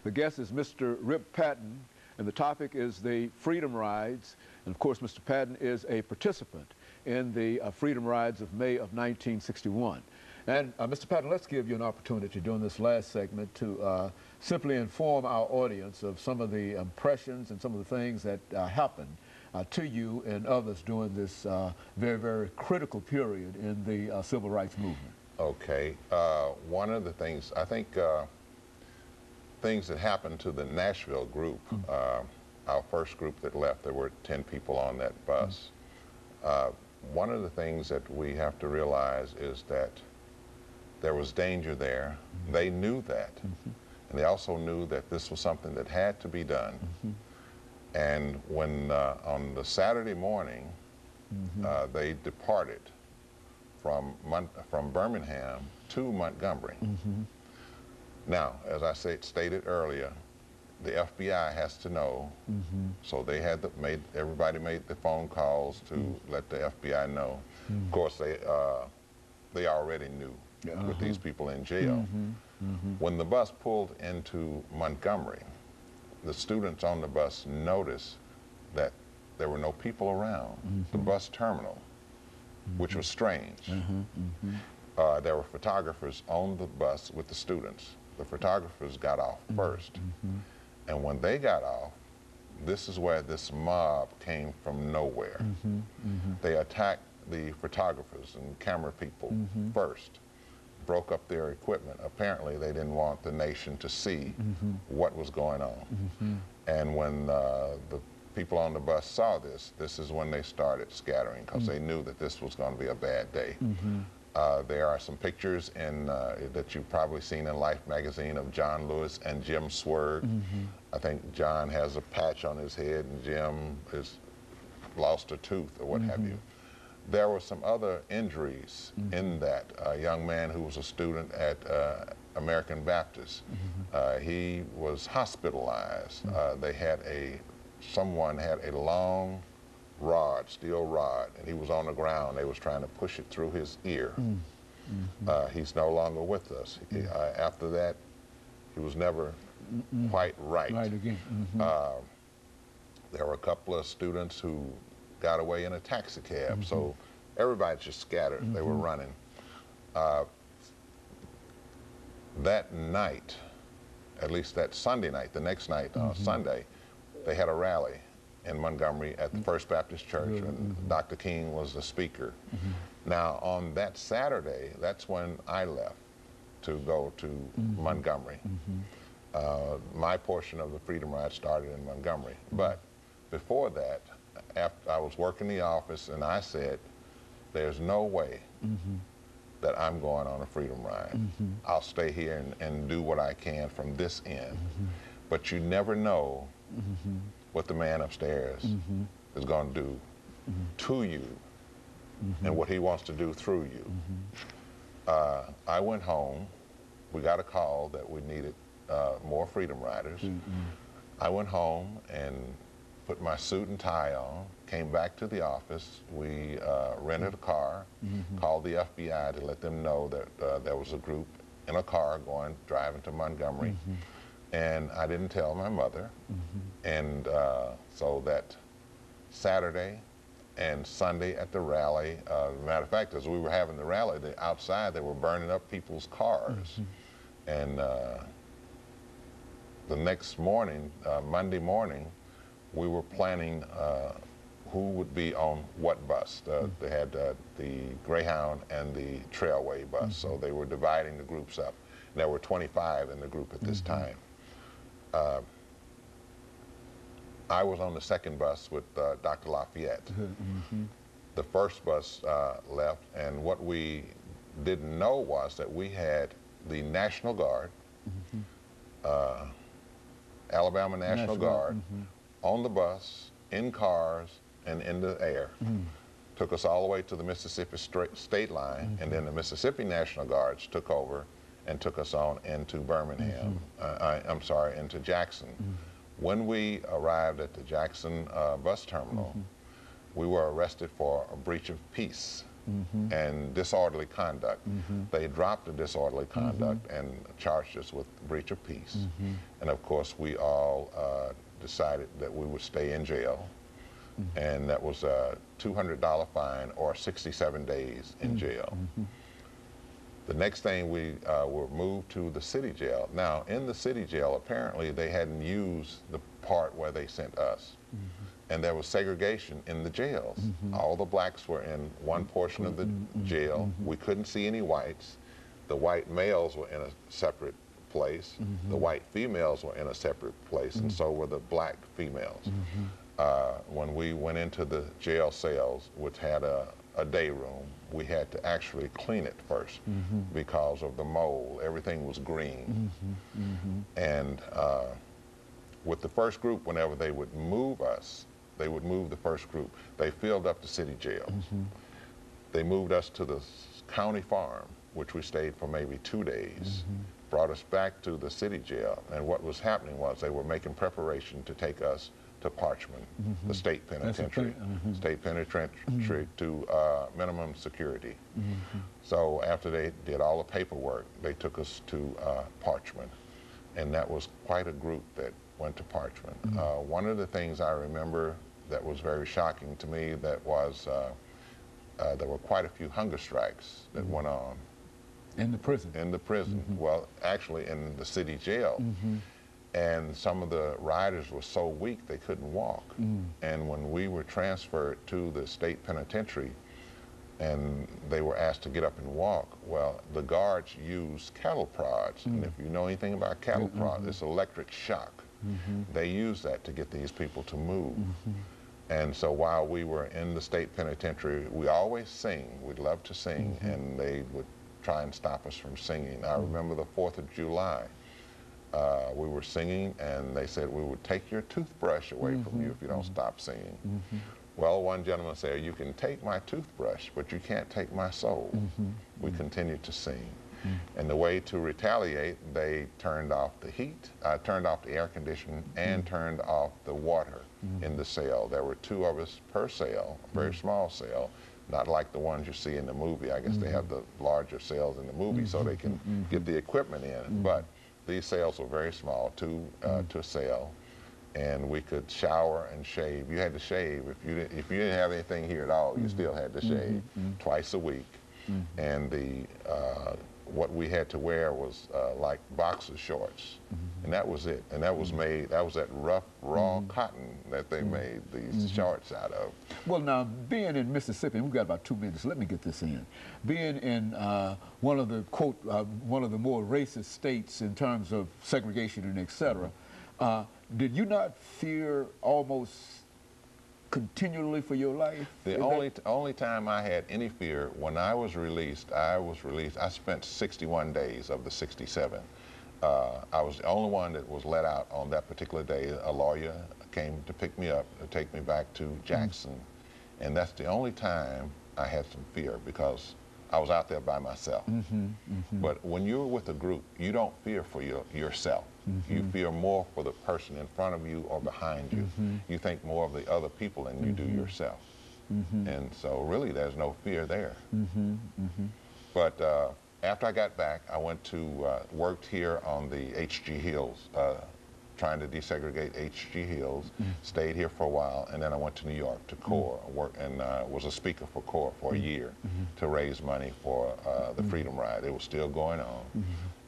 The guest is Mr. RPatton, and the topic is the Freedom Rides. And of course, Mr. Patton is a participant in the Freedom Rides of May of 1961. And Mr. Patton, let's give you an opportunity during this last segment to simply inform our audience of some of the impressions and some of the things that happened to you and others during this very, very critical period in the civil rights movement. Okay. One of the things, I think, things that happened to the Nashville group, our first group that left, there were 10 people on that bus. One of the things that we have to realize is that there was danger there. They knew that. And they also knew that this was something that had to be done. And when on the Saturday morning, they departed from Birmingham to Montgomery. Now, as I stated earlier, the FBI has to know, so they had everybody made the phone calls to let the FBI know. Of course, they already knew with these people in jail. When the bus pulled into Montgomery, the students on the bus noticed that there were no people around the bus terminal, which was strange. There were photographers on the bus with the students. The photographers got off first. And when they got off, this is where this mob came from nowhere. They attacked the photographers and camera people first, broke up their equipment. Apparently, they didn't want the nation to see what was going on. And when the people on the bus saw this, this is when they started scattering, because they knew that this was going to be a bad day. There are some pictures that you've probably seen in Life magazine of John Lewis and Jim Swerg. I think John has a patch on his head and Jim has lost a tooth or what have you. There were some other injuries in that. A young man who was a student at American Baptist, he was hospitalized. Someone had a long rod, steel rod, and he was on the ground. They was trying to push it through his ear. He's no longer with us. After that, he was never quite right. Again. There were a couple of students who got away in a taxi cab, so everybody just scattered. They were running. That night, at least that Sunday night, the next night, Sunday, they had a rally in Montgomery at the First Baptist Church, and Dr. King was the speaker. Now, on that Saturday, that's when I left to go to Montgomery. My portion of the Freedom Ride started in Montgomery, but before that, after I was working the office, and I said, there's no way that I'm going on a Freedom Ride. I'll stay here and do what I can from this end. But you never know what the man upstairs is going to do to you and what he wants to do through you. I went home. We got a call that we needed more Freedom Riders. I went home and put my suit and tie on, came back to the office. We rented a car, called the FBI to let them know that there was a group in a car driving to Montgomery. And I didn't tell my mother. And so that Saturday and Sunday at the rally, matter of fact, as we were having the rally, outside they were burning up people's cars. And the next morning, Monday morning, we were planning who would be on what bus. They had the Greyhound and the Trailway bus, so they were dividing the groups up. And there were 25 in the group at this time. I was on the second bus with Dr. Lafayette. The first bus left, and what we didn't know was that we had the National Guard, Alabama National Guard, on the bus, in cars, and in the air. Took us all the way to the Mississippi state line, and then the Mississippi National Guards took over and took us on into Birmingham, I'm sorry, into Jackson. When we arrived at the Jackson bus terminal, we were arrested for a breach of peace. and disorderly conduct. They dropped the disorderly conduct and charged us with breach of peace. And of course, we all decided that we would stay in jail. And that was a $200 fine or 67 days in jail. The next thing, we were moved to the city jail. Now, in the city jail, apparently they hadn't used the part where they sent us. And there was segregation in the jails. All the blacks were in one portion of the jail. We couldn't see any whites. The white males were in a separate place. The white females were in a separate place, and so were the black females. When we went into the jail cells, which had a day room, we had to actually clean it first because of the mold. Everything was green. And with the first group, whenever they would move us, they would move the first group. They filled up the city jails. They moved us to the county farm, which we stayed for maybe 2 days, brought us back to the city jail. And what was happening was they were making preparation to take us to Parchman, the state penitentiary, to minimum security. So after they did all the paperwork, they took us to Parchman, and that was quite a group that went to Parchman. One of the things I remember that was very shocking to me, that was there were quite a few hunger strikes that went on. In the prison? In the prison. Well, actually in the city jail. And some of the riders were so weak they couldn't walk. And when we were transferred to the state penitentiary and they were asked to get up and walk, well, the guards used cattle prods. And if you know anything about cattle prods, it's electric shock. They use that to get these people to move. And so while we were in the state penitentiary, we always sing. We'd love to sing, and they would try and stop us from singing. I remember the 4th of July. We were singing, and they said we would take your toothbrush away from you if you don't stop singing. Well, one gentleman said, you can take my toothbrush, but you can't take my soul. We continued to sing. And the way to retaliate, they turned off the heat, turned off the air conditioning, and turned off the water in the cell. There were 2 of us per cell, a very small cell, not like the ones you see in the movie. I guess they have the larger cells in the movie so they can get the equipment in. But these cells were very small, 2 to a cell, and we could shower and shave. You had to shave. If you didn't have anything here at all, you still had to shave twice a week. And what we had to wear was like boxer shorts, and that was it. And that was made, that was that rough, raw cotton that they made these shorts out of. Well, now, being in Mississippi, we've got about 2 minutes, let me get this in. Being in one of the, quote, one of the more racist states in terms of segregation and et cetera, did you not fear almost continually for your life? The only time I had any fear, when I was released, I spent 61 days of the 67. I was the only one that was let out on that particular day. A lawyer came to pick me up to take me back to Jackson. And that's the only time I had some fear, because I was out there by myself. But when you're with a group, you don't fear for yourself. You fear more for the person in front of you or behind you. You think more of the other people than you do yourself. And so really there's no fear there. But after I got back, I went to, worked here on the HG Hills, trying to desegregate HG Hills, stayed here for a while, and then I went to New York to CORE, and was a speaker for CORE for a year to raise money for the Freedom Ride. It was still going on,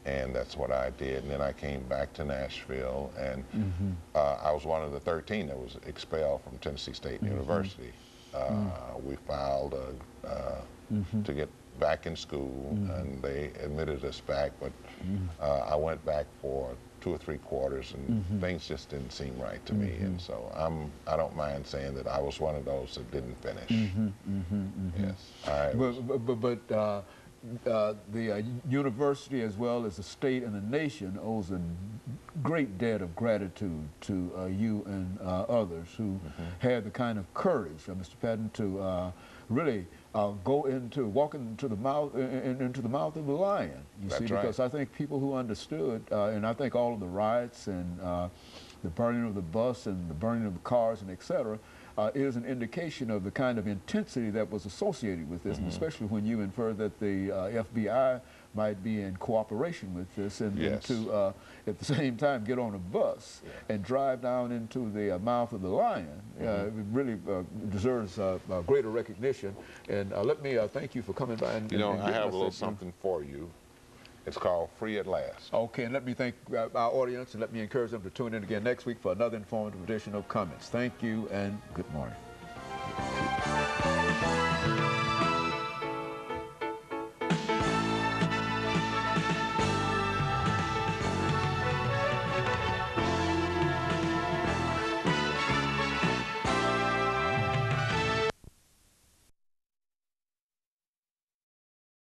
and that's what I did. And then I came back to Nashville, and I was one of the 13 that was expelled from Tennessee State University. We filed to get back in school, and they admitted us back, but I went back for 2 or 3 quarters, and things just didn't seem right to me, and so I don't mind saying that I was one of those that didn't finish. Yes. The university, as well as the state and the nation, owes a great debt of gratitude to you and others who had the kind of courage, Mr. Patton, to really walk into the mouth of the lion. You see, because I think people who understood, and I think all of the riots and the burning of the bus and the burning of the cars and et cetera, is an indication of the kind of intensity that was associated with this, and especially when you infer that the FBI might be in cooperation with this, and, Yes. and to, at the same time, get on a bus and drive down into the mouth of the lion. It really deserves greater recognition. And let me thank you for coming by. And, You know, and I giving have us a little that, something for you. It's called Free at Last. Okay, and let me thank our audience, and let me encourage them to tune in again next week for another informative edition of Comments. Thank you, and good morning.